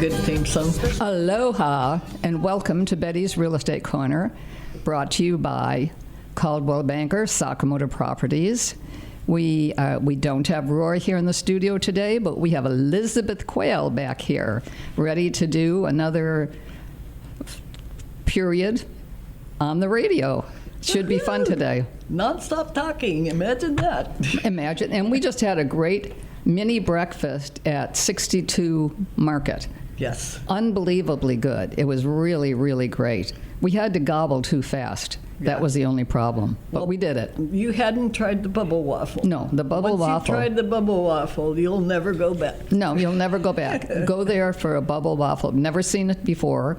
good theme song. Aloha, and welcome to Betty's Real Estate Corner, brought to you by Caldwell Banker, Sakamoto Properties. We don't have Roy here in the studio today, but we have Elizabeth Quail back here, ready to do another period on the radio. Should be fun today. Non-stop talking, imagine that. Imagine, and we just had a great mini breakfast at 62 Market. Yes. Unbelievably good. It was really, really great. We had to gobble too fast. That was the only problem, but we did it. You hadn't tried the bubble waffle. No, the bubble waffle. Once you tried the bubble waffle, you'll never go back. No, you'll never go back. Go there for a bubble waffle. Never seen it before,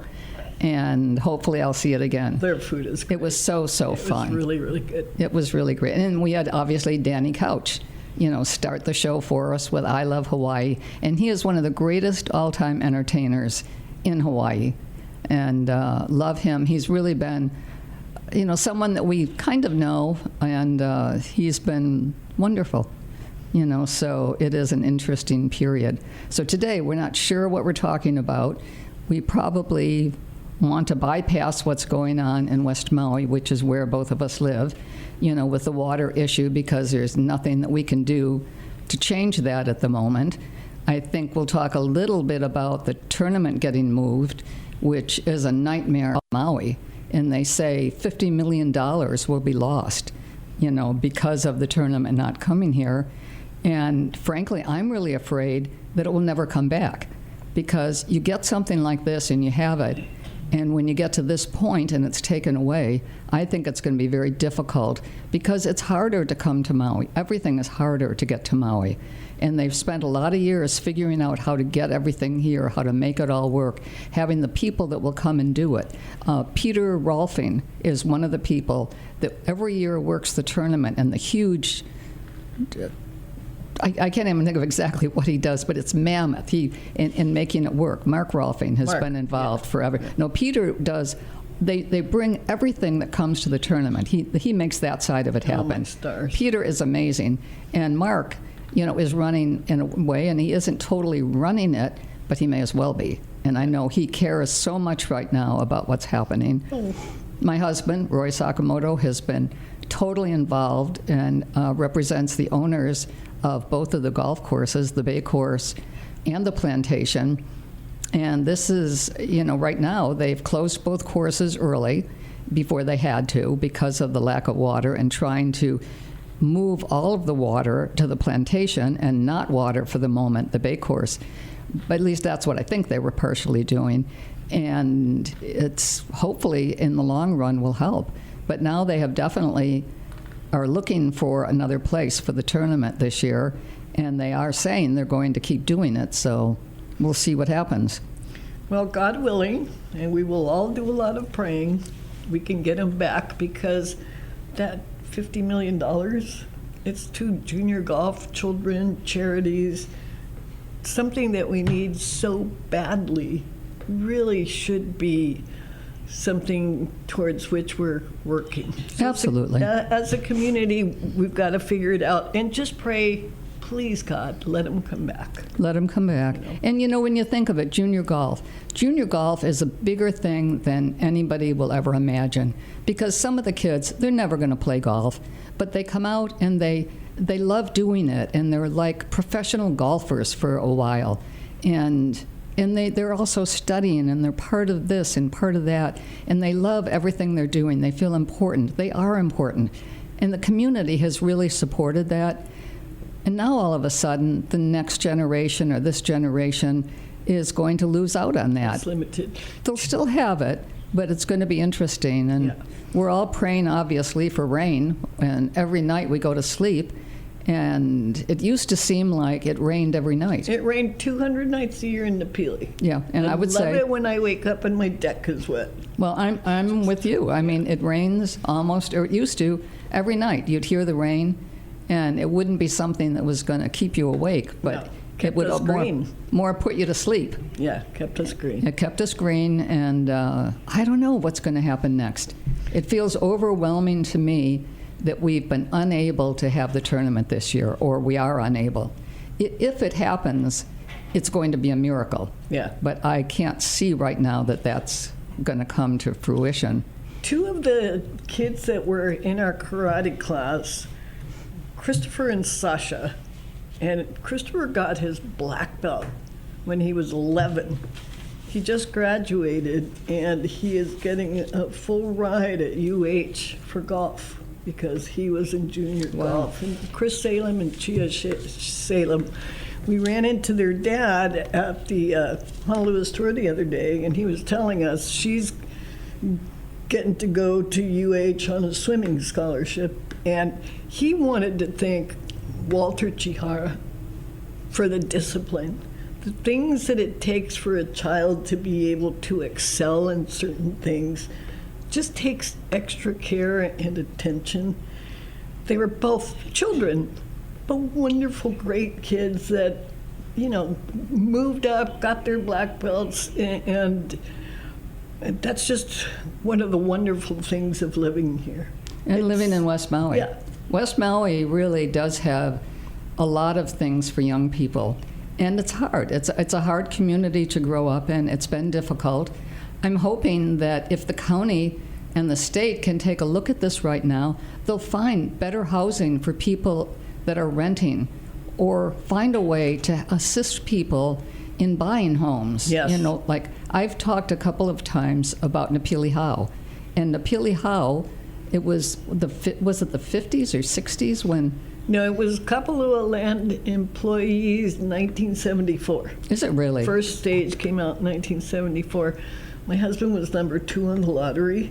and hopefully I'll see it again. Their food is great. It was so fun. It was really, really good. It was really great. And we had, obviously, Danny Couch, start the show for us with I Love Hawaii. And he is one of the greatest all-time entertainers in Hawaii. And love him. He's really been, someone that we kind of know, and he's been wonderful. So it is an interesting period. So today, we're not sure what we're talking about. We probably want to bypass what's going on in West Maui, which is where both of us live, with the water issue, because there's nothing that we can do to change that at the moment. I think we'll talk a little bit about the tournament getting moved, which is a nightmare on Maui. And they say $50 million will be lost, because of the tournament not coming here. And frankly, I'm really afraid that it will never come back, because you get something like this and you have it. And when you get to this point and it's taken away, I think it's going to be very difficult, because it's harder to come to Maui. Everything is harder to get to Maui. And they've spent a lot of years figuring out how to get everything here, how to make it all work, having the people that will come and do it. Peter Rolfing is one of the people that every year works the tournament, and the huge, I can't even think of exactly what he does, but it's mammoth in making it work. Mark Rolfing has been involved forever. No, Peter does. They bring everything that comes to the tournament. He makes that side of it happen. Oh, my stars. Peter is amazing. And Mark, is running in a way, and he isn't totally running it, but he may as well be. And I know he cares so much right now about what's happening. Oh. My husband, Roy Sakamoto, has been totally involved and represents the owners of both of the golf courses, the Bay Course and the Plantation. And this is, right now, they've closed both courses early before they had to because of the lack of water, and trying to move all of the water to the Plantation and not water for the moment the Bay Course. But at least that's what I think they were partially doing. And it's hopefully in the long run will help. But now they have definitely are looking for another place for the tournament this year, and they are saying they're going to keep doing it, so we'll see what happens. Well, God willing, and we will all do a lot of praying, we can get them back, because that $50 million, it's to junior golf, children, charities, something that we need so badly, really should be something towards which we're working. So absolutely. As a community, we've got to figure it out, and just pray, please, God, let them come back. Let them come back. And when you think of it, junior golf is a bigger thing than anybody will ever imagine, because some of the kids, they're never going to play golf, but they come out and they love doing it, and they're like professional golfers for a while. And they're also studying, and they're part of this and part of that, and they love everything they're doing. They feel important. They are important. And the community has really supported that. And now all of a sudden, the next generation or this generation is going to lose out on that. It's limited. They'll still have it, but it's going to be interesting. And we're all praying, obviously, for rain. And every night we go to sleep, and it used to seem like it rained every night. It rained 200 nights a year in Napili. Yeah, and I would say, I love it when I wake up and my deck is wet. Well, I'm with you. I mean, it rains almost, or it used to, every night. You'd hear the rain, and it wouldn't be something that was going to keep you awake, but it would more put you to sleep. Yeah, kept us green. It kept us green, and I don't know what's going to happen next. It feels overwhelming to me that we've been unable to have the tournament this year, or we are unable. If it happens, it's going to be a miracle. Yeah. But I can't see right now that that's going to come to fruition. Two of the kids that were in our karate class, Christopher and Sasha, and Christopher got his black belt when he was 11. He just graduated, and he is getting a full ride at UH for golf because he was in junior golf. And Chris Salem and Chia Salem, we ran into their dad at the Honolulu store the other day, and he was telling us she's getting to go to UH on a swimming scholarship, and he wanted to thank Walter Chihara for the discipline. The things that it takes for a child to be able to excel in certain things just takes extra care and attention. They were both children, but wonderful, great kids that, you know, moved up, got their black belts, and that's just one of the wonderful things of living here. And living in West Maui. Yeah. West Maui really does have a lot of things for young people. And it's hard. It's a hard community to grow up in. It's been difficult. I'm hoping that if the county and the state can take a look at this right now, they'll find better housing for people that are renting, or find a way to assist people in buying homes. Yes. You know, like I've talked a couple of times about Napili Hau. And Napili Hau, was it the 50s or 60s when? No, it was Kapalua Land Employees, 1974. Is it really? First stage came out in 1974. My husband was number 2 on the lottery,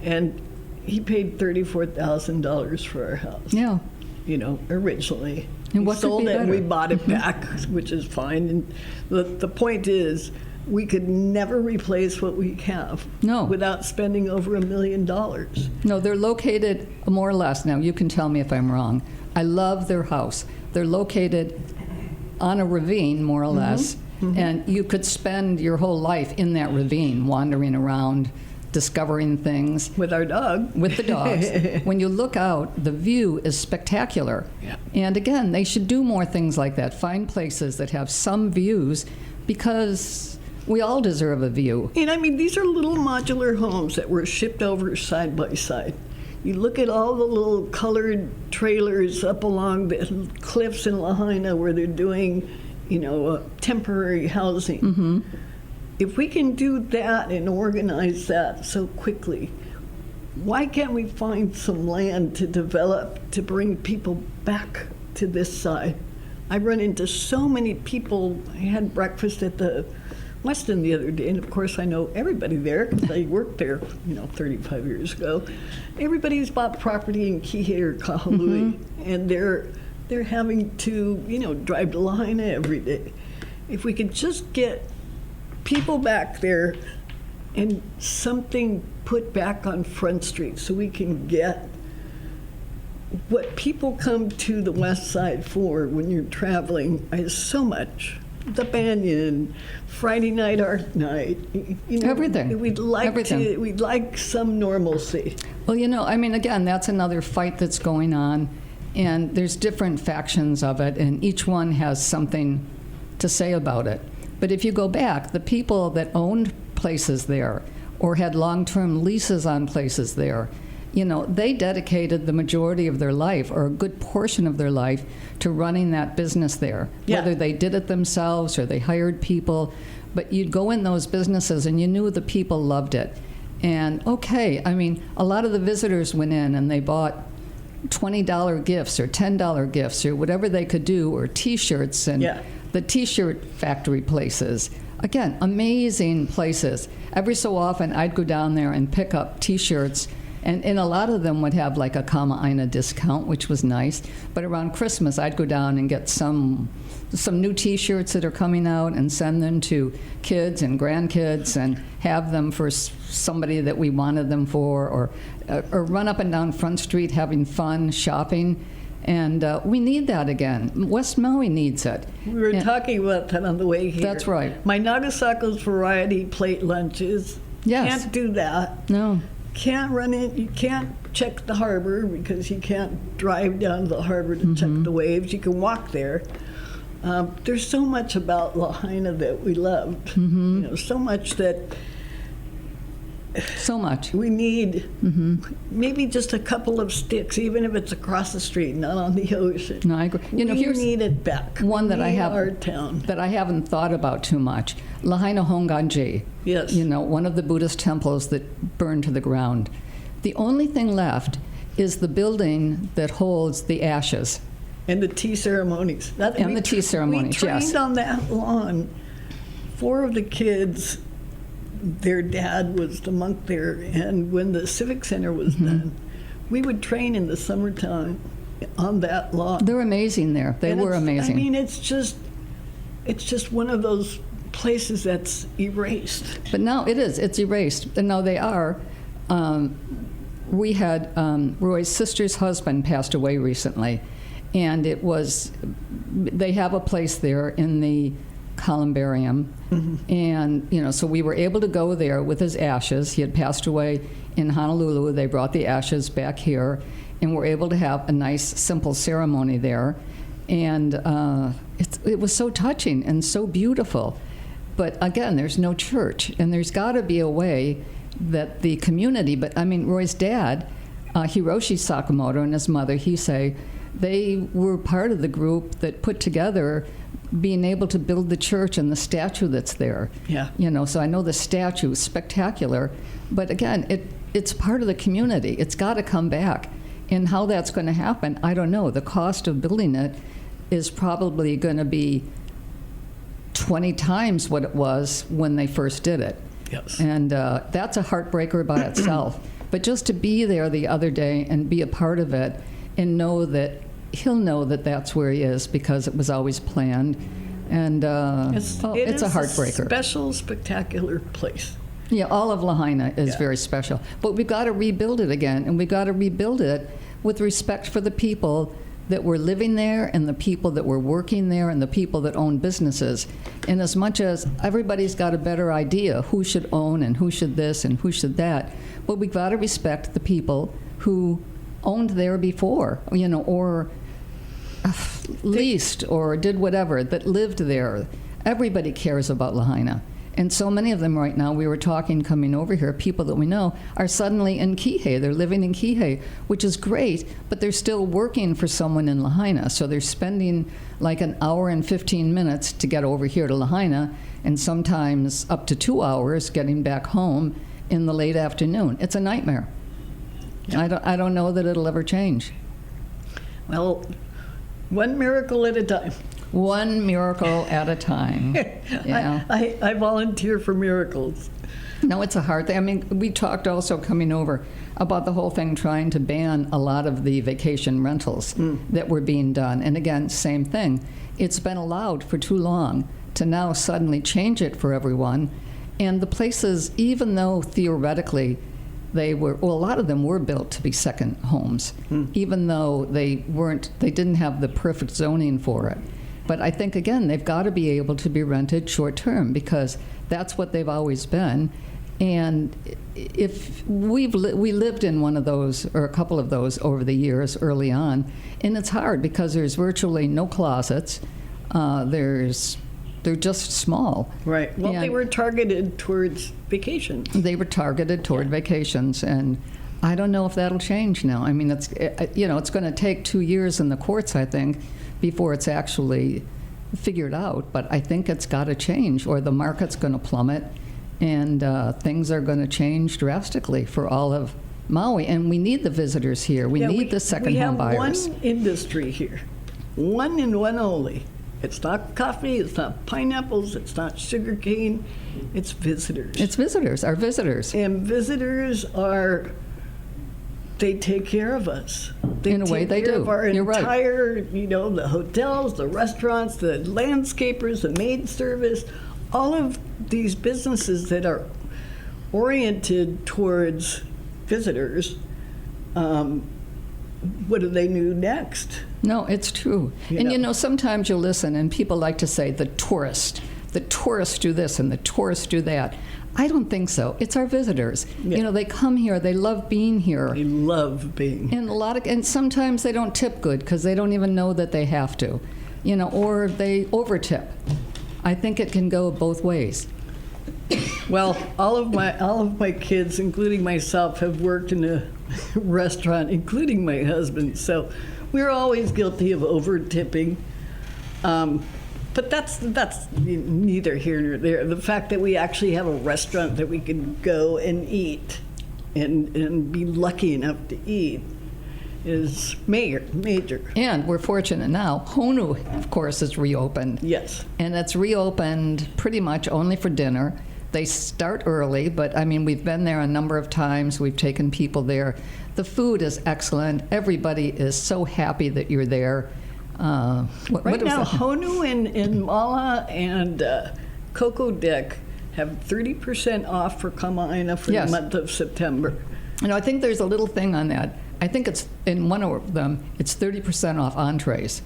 and he paid $34,000 for our house. Yeah. You know, originally. And what we could sold be it and better? we bought it back, which is fine. And the point is, we could never replace what we have without spending over $1 million. No, they're located more or less. Now, you can tell me if I'm wrong. I love their house. They're located on a ravine, more or less, and you could spend your whole life in that ravine, wandering around, discovering things. With our dog. With the dogs. When you look out, the view is spectacular. Yeah. And again, they should do more things like that. Find places that have some views, because we all deserve a view. And I mean, these are little modular homes that were shipped over side by side. You look at all the little colored trailers up along the cliffs in Lahaina where they're doing, you know, temporary housing. If we can do that and organize that so quickly, why can't we find some land to develop to bring people back to this side? I run into so many people. I had breakfast at the Westin the other day, and of course I know everybody there because I worked there, 35 years ago. Everybody's bought property in Kihei or Kahului, and they're having to, drive to Lahaina every day. If we could just get people back there and something put back on Front Street so we can get what people come to the West Side for when you're traveling is so much. The Banyan, Friday night, art night, everything. We'd like some normalcy. Well, again, that's another fight that's going on, and there's different factions of it, and each one has something to say about it. But if you go back, the people that owned places there or had long-term leases on places there, they dedicated the majority of their life, or a good portion of their life, to running that business there. Yeah. Whether they did it themselves or they hired people. But you'd go in those businesses and you knew the people loved it. And a lot of the visitors went in and they bought $20 gifts or $10 gifts or whatever they could do, or T-shirts and the T-shirt factory places. Again, amazing places. Every so often I'd go down there and pick up T-shirts, and a lot of them would have like a Kama'aina discount, which was nice. But around Christmas, I'd go down and get some new T-shirts that are coming out and send them to kids and grandkids and have them for somebody that we wanted them for, or run up and down Front Street having fun, shopping. And we need that again. West Maui needs it. We were talking about that on the way here. That's right. My Nagasako's variety plate lunches. Yes. Can't do that. No. Can't run in. You can't check the harbor because you can't drive down to the harbor to check the waves. You can walk there. There's so much about Lahaina that we loved. Mm-hmm. You know, so much that So much. we need maybe just a couple of sticks, even if it's across the street, not on the ocean. No, I agree. You know, we here's need it back. one that We I need have our town. that I haven't thought about too much. Lahaina Honganji. Yes. You know, one of the Buddhist temples that burned to the ground. The only thing left is the building that holds the ashes. And the tea ceremonies. And the tea ceremonies, we trained yes. on that lawn. 4 of the kids, their dad was the monk there, and when the Civic Center was done, we would train in the summertime on that lawn. They're amazing there. They And were it's- amazing. I mean, it's just one of those places that's erased. But now it is. It's erased. And now they are. We had Roy's sister's husband passed away recently, and they have a place there in the columbarium, and you know, so we were able to go there with his ashes. He had passed away in Honolulu. They brought the ashes back here, and we're able to have a nice, simple ceremony there, and it was so touching and so beautiful. But again, there's no church, and there's got to be a way that the community, but I mean, Roy's dad, Hiroshi Sakamoto, and his mother, Hisei, they were part of the group that put together being able to build the church and the statue that's there. Yeah. You know, so I know the statue is spectacular, but again, it's part of the community. It's got to come back. And how that's going to happen, I don't know. The cost of building it is probably going to be 20 times what it was when they first did it. Yes. And that's a heartbreaker by itself. But just to be there the other day and be a part of it and know that he'll know that that's where he is because it was always planned. And it's a heartbreaker. A special, spectacular place. Yeah, all of Lahaina is very special. But we've got to rebuild it again, and we've got to rebuild it with respect for the people that were living there and the people that were working there and the people that own businesses. And as much as everybody's got a better idea who should own and who should this and who should that, but we've got to respect the people who owned there before, you know, or leased or did whatever, that lived there. Everybody cares about Lahaina. And so many of them right now, we were talking coming over here, people that we know are suddenly in Kihei. They're living in Kihei, which is great, but they're still working for someone in Lahaina. So they're spending like an hour and 15 minutes to get over here to Lahaina, and sometimes up to 2 hours getting back home in the late afternoon. It's a nightmare. Yeah. I don't know that it'll ever change. Well, one miracle at a time. One miracle at a time. Yeah. I volunteer for miracles. No, it's a hard thing. I mean, we talked also coming over about the whole thing trying to ban a lot of the vacation rentals that were being done. And again, same thing. It's been allowed for too long to now suddenly change it for everyone. And the places, even though theoretically they were, well, a lot of them were built to be second homes, even though they didn't have the perfect zoning for it. But I think, again, they've got to be able to be rented short-term because that's what they've always been. And if we lived in one of those or a couple of those over the years early on, and it's hard because there's virtually no closets. They're just small. Right. Well, they were targeted towards vacations. They were targeted toward vacations, and I don't know if that'll change now. I mean, it's going to take 2 years in the courts, I think, before it's actually figured out. But I think it's got to change, or the market's going to plummet, and things are going to change drastically for all of Maui. And we need the visitors here. We need the second home buyers. We have one industry here, one and one only. It's not coffee, it's not pineapples, it's not sugar cane, it's visitors. It's visitors, our visitors. And visitors they take care of us. In a way, they do. They take care of our You're right. entire, the hotels, the restaurants, the landscapers, the maid service, all of these businesses that are oriented towards visitors. What do they do next? No, it's true. Sometimes you'll listen and people like to say the tourists do this and the tourists do that. I don't think so. It's our visitors. Yeah. They come here. They love being here. They love being here. And sometimes they don't tip good because they don't even know that they have to. or they overtip. I think it can go both ways. Well, all of my kids, including myself, have worked in a restaurant, including my husband. So we're always guilty of over tipping. But that's neither here nor there. The fact that we actually have a restaurant that we can go and eat and be lucky enough to eat is major. And we're fortunate now. Honu, of course, is reopened. Yes. And it's reopened pretty much only for dinner. They start early, but I mean, we've been there a number of times. We've taken people there. The food is excellent. Everybody is so happy that you're there. Right now, Honu and Mala and Coco Deck have 30% off for Kama'aina for Yes. the month of September. I think there's a little thing on that. I think it's in one of them, it's 30% off entrees.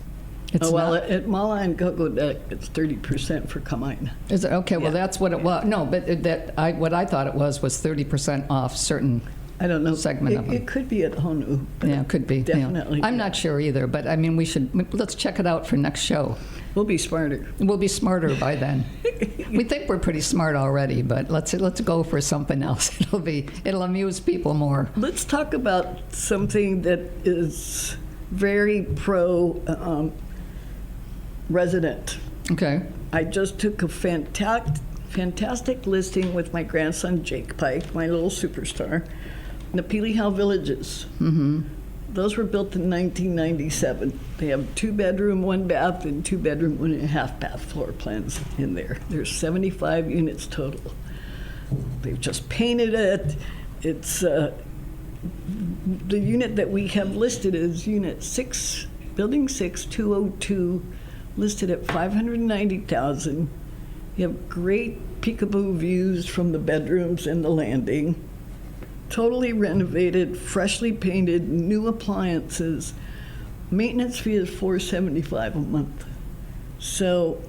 It's At Mala and Coco Deck, it's 30% for Kama'aina. Is it? Okay, well, Yeah. that's what it was. No, but what I thought it was 30% off certain I don't know. segment of them. It could be at Honu. But Yeah, it could be. yeah. Definitely. I'm not sure either, but I mean, let's check it out for next show. We'll be smarter. We'll be smarter by then. We think we're pretty smart already, but let's go for something else. It'll amuse people more. Let's talk about something that is very pro resident. Okay. I just took a fantastic listing with my grandson Jake Pike, my little superstar. Napili Hau Villages. Mm-hmm. Those were built in 1997. They have 2-bedroom, 1-bath, and 2-bedroom, 1.5-bath floor plans in there. There's 75 units total. They've just painted it. It's the unit that we have listed is Unit 6, Building 6, 202, listed at $590,000. You have great peekaboo views from the bedrooms and the landing. Totally renovated, freshly painted, new appliances. Maintenance fee is $475 a month. So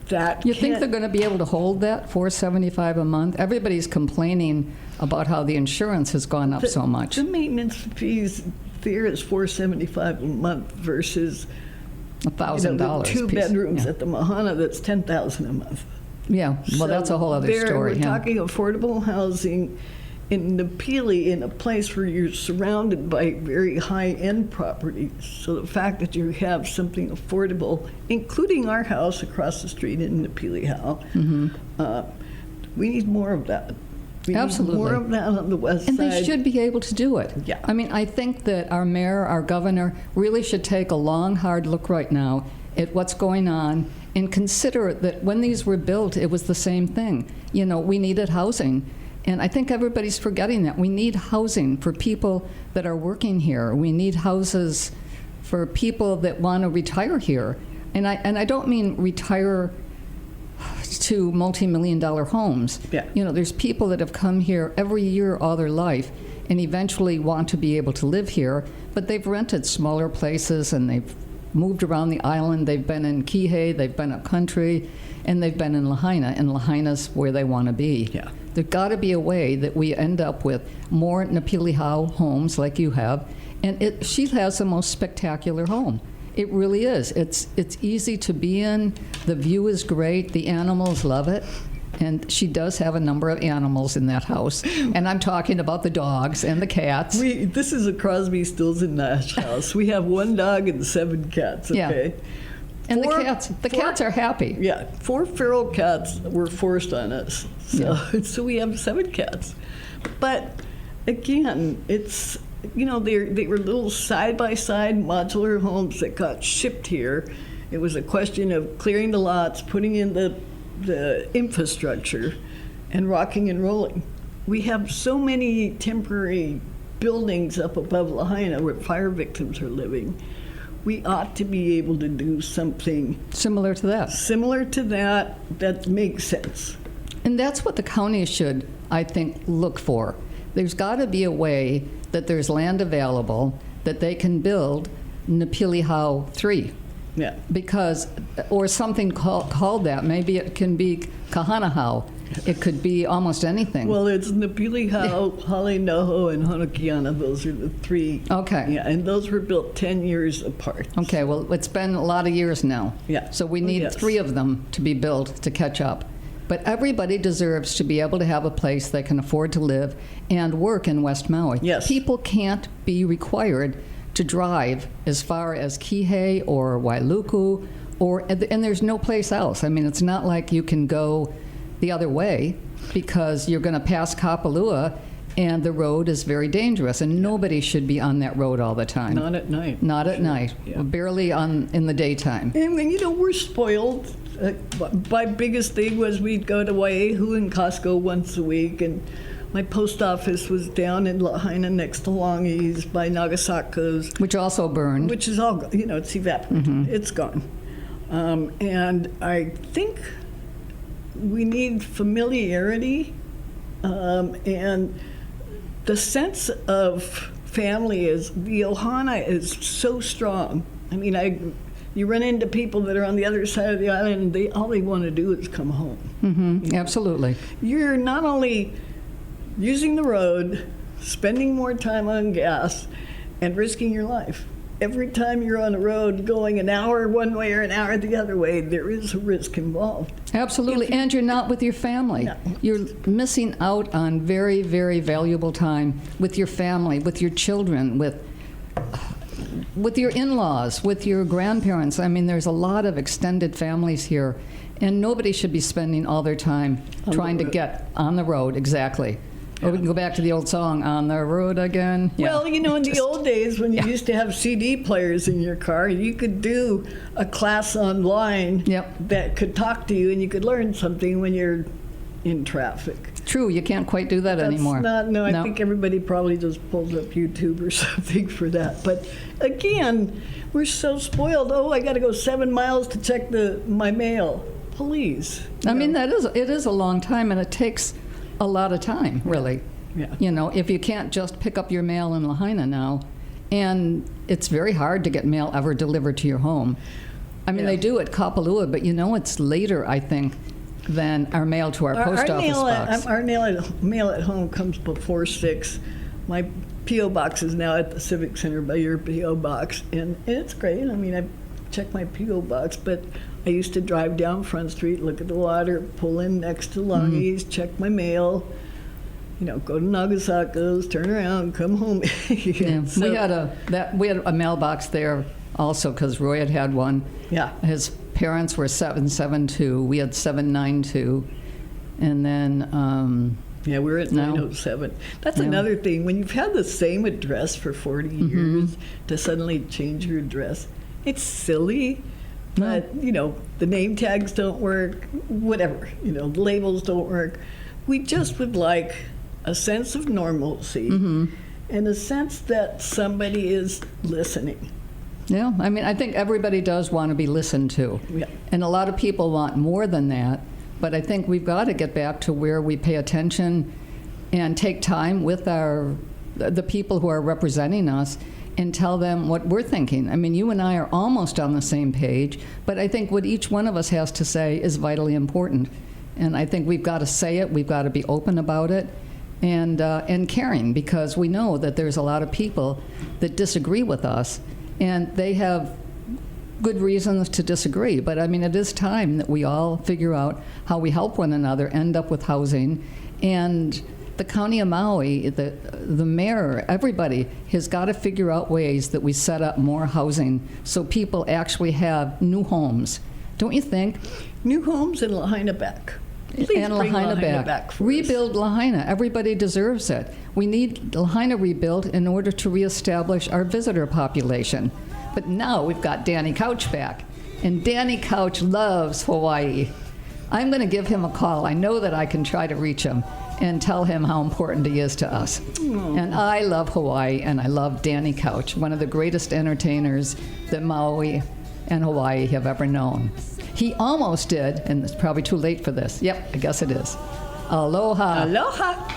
that You think they're going to be able to hold that $475 a month? Everybody's complaining about how the insurance has gone up so much. The maintenance fees there is $475 a month versus $1,000. the 2 piece. bedrooms Yeah. at the Mahana that's $10,000 a month. Yeah, well, that's a whole other story. We're yeah. talking affordable housing in Napili, in a place where you're surrounded by very high-end properties. So the fact that you have something affordable, including our house across the street in Napili Hau, we need more of that. We Absolutely. need more of that on the west And side. they should be able to do it. Yeah. I mean, I think that our mayor, our governor, really should take a long, hard look right now at what's going on and consider that when these were built, it was the same thing. We needed housing. And I think everybody's forgetting that. We need housing for people that are working here. We need houses for people that want to retire here. And I don't mean retire to multi-million-dollar homes. Yeah. There's people that have come here every year all their life and eventually want to be able to live here, but they've rented smaller places and they've moved around the island. They've been in Kihei, they've been up country, and they've been in Lahaina, and Lahaina's where they want to be. Yeah. There's got to be a way that we end up with more Napili Hau homes like you have, and she has the most spectacular home. It really is. It's easy to be in. The view is great. The animals love it. And she does have a number of animals in that house. And I'm talking about the dogs and the cats. This is a Crosby, Stills, and Nash house. We have 1 dog and 7 cats, okay? Yeah. And the cats are happy. Yeah, 4 feral cats were forced on us. So we have 7 cats. But again, it's, they were little side-by-side modular homes that got shipped here. It was a question of clearing the lots, putting in the infrastructure, and rocking and rolling. We have so many temporary buildings up above Lahaina where fire victims are living. We ought to be able to do something Similar to that. That makes sense. And that's what the county should, I think, look for. There's got to be a way that there's land available that they can build Napili Hau 3. Yeah. Because, or something called that. Maybe it can be Kahana Hau. It could be almost anything. Well, it's Napili, Hale Noho, and Honokiana. Those are the three. Okay. Yeah, and those were built 10 years apart. Okay, well, it's been a lot of years now. Yeah. So we need Yes. 3 of them to be built to catch up. But everybody deserves to be able to have a place they can afford to live and work in West Maui. Yes. People can't be required to drive as far as Kihei or Wailuku, and there's no place else. I mean, it's not like you can go the other way because you're going to pass Kapalua and the road is very dangerous, and nobody should be on that road all the time. Not at night. Not at night. Yeah. We're barely in the daytime. And we're spoiled. My biggest thing was we'd go to Wai'ehu and Costco once a week, and my post office was down in Lahaina next to Longi's by Nagasako's, Which also burned. which is all, it's evaporated. It's gone. And I think we need familiarity and the sense of family the Ohana is so strong. I mean, you run into people that are on the other side of the island, and all they want to do is come home. Mm-hmm. Absolutely. You're not only using the road, spending more time on gas, and risking your life. Every time you're on the road going an hour one way or an hour the other way, there is a risk involved. Absolutely. And you're not with your family. No. You're missing out on very, very valuable time with your family, with your children, with your in-laws, with your grandparents. I mean, there's a lot of extended families here, and nobody should be spending all their time trying to get on the road. Exactly. Or we can go back to the old song, On the Road Again. Yeah. Well, in the old days when you used to have CD players in your car, you could do a class online that could talk to you, and you could learn something when you're in traffic. True, you can't quite do that anymore. I think everybody probably just pulls up YouTube or something for that. But again, we're so spoiled. Oh, I got to go 7 miles to check my mail. Please. I mean, it is a long time, and it takes a lot of time, really. Yeah. If you can't just pick up your mail in Lahaina now, and it's very hard to get mail ever delivered to your home. I mean, they do at Kapalua, but it's later, I think, than our mail to our post office box. Our mail at home comes before 6. My P.O. box is now at the Civic Center by your P.O. box, and it's great. I mean, I check my P.O. box, but I used to drive down Front Street, look at the water, pull in next to Longi's, check my mail, go to Nagasako's, turn around, come home. So, we had a mailbox there also because Roy had one. Yeah. His parents were 772. We had 792, and then. Yeah, we're at 907. That's another thing. When you've had the same address for 40 years, to suddenly change your address, it's silly. But, the name tags don't work, whatever, the labels don't work. We just would like a sense of normalcy and a sense that somebody is listening. Yeah, I mean, I think everybody does want to be listened to. Yeah. And a lot of people want more than that. But I think we've got to get back to where we pay attention and take time with the people who are representing us and tell them what we're thinking. I mean, you and I are almost on the same page, but I think what each one of us has to say is vitally important. And I think we've got to say it, we've got to be open about it, and caring, because we know that there's a lot of people that disagree with us, and they have good reasons to disagree. But I mean, it is time that we all figure out how we help one another end up with housing. And the County of Maui, the mayor, everybody has got to figure out ways that we set up more housing so people actually have new homes. Don't you think? New homes and Lahaina back. Please and bring Lahaina back. for Rebuild us. Lahaina. Everybody deserves it. We need Lahaina rebuilt in order to reestablish our visitor population. But now we've got Danny Couch back, and Danny Couch loves Hawaii. I'm going to give him a call. I know that I can try to reach him and tell him how important he is to us. And I love Hawaii, and I love Danny Couch, one of the greatest entertainers that Maui and Hawaii have ever known. He almost did, and it's probably too late for this. Yep, I guess it is. Aloha. Aloha.